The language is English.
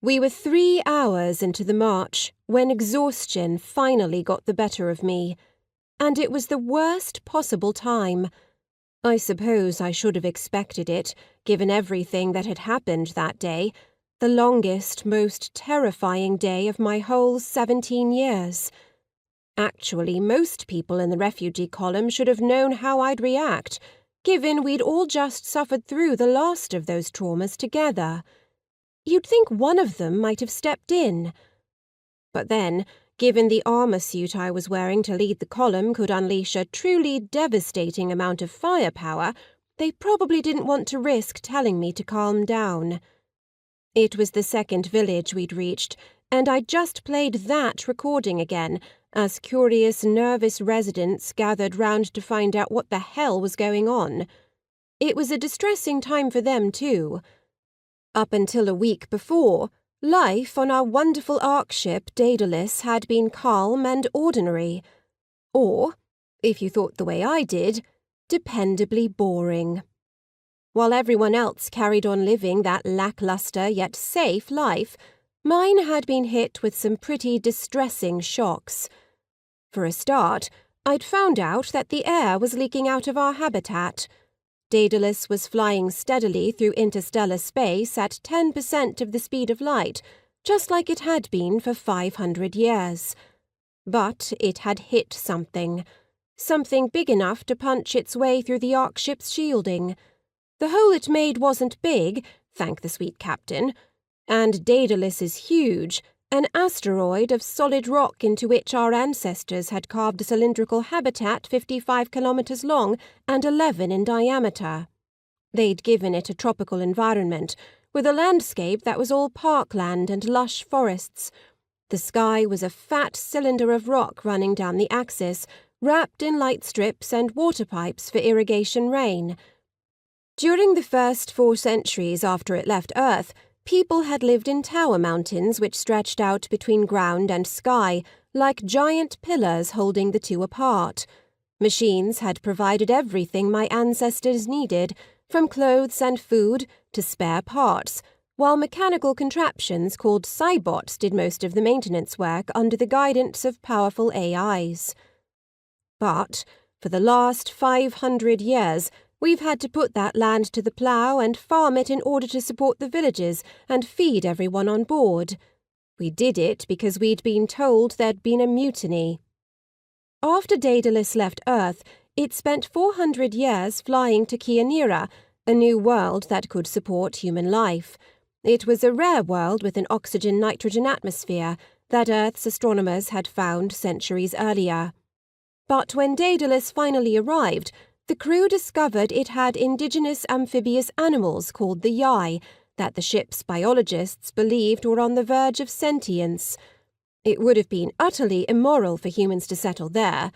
We were 3 hours into the march when exhaustion finally got the better of me, and it was the worst possible time. I suppose I should have expected it, given everything that had happened that day, the longest, most terrifying day of my whole 17 years. Actually, most people in the refugee column should have known how I'd react, given we'd all just suffered through the last of those traumas together. You'd think one of them might have stepped in. But then, given the armor suit I was wearing to lead the column could unleash a truly devastating amount of firepower, they probably didn't want to risk telling me to calm down. It was the second village we'd reached, and I'd just played that recording again, as curious, nervous residents gathered round to find out what the hell was going on. It was a distressing time for them, too. Up until a week before, life on our wonderful Arkship Daedalus had been calm and ordinary. Or, if you thought the way I did, dependably boring. While everyone else carried on living that lackluster yet safe life, mine had been hit with some pretty distressing shocks. For a start, I'd found out that the air was leaking out of our habitat. Daedalus was flying steadily through interstellar space at 10% of the speed of light, just like it had been for 500 years. But it had hit something big enough to punch its way through the Arkship's shielding. The hole it made wasn't big, thank the sweet captain, and Daedalus is huge, an asteroid of solid rock into which our ancestors had carved a cylindrical habitat 55 kilometers long and 11 in diameter. They'd given it a tropical environment, with a landscape that was all parkland and lush forests. The sky was a fat cylinder of rock running down the axis, wrapped in light strips and water pipes for irrigation rain. During the first 4 centuries after it left Earth, people had lived in tower mountains which stretched out between ground and sky, like giant pillars holding the two apart. Machines had provided everything my ancestors needed, from clothes and food to spare parts, while mechanical contraptions called cybots did most of the maintenance work under the guidance of powerful AIs. But, for the last 500 years, we've had to put that land to the plough and farm it in order to support the villages and feed everyone on board. We did it because we'd been told there'd been a mutiny. After Daedalus left Earth, it spent 400 years flying to Kyanira, a new world that could support human life. It was a rare world with an oxygen-nitrogen atmosphere that Earth's astronomers had found centuries earlier. But when Daedalus finally arrived, the crew discovered it had indigenous amphibious animals called the Yai that the ship's biologists believed were on the verge of sentience. It would have been utterly immoral for humans to settle there.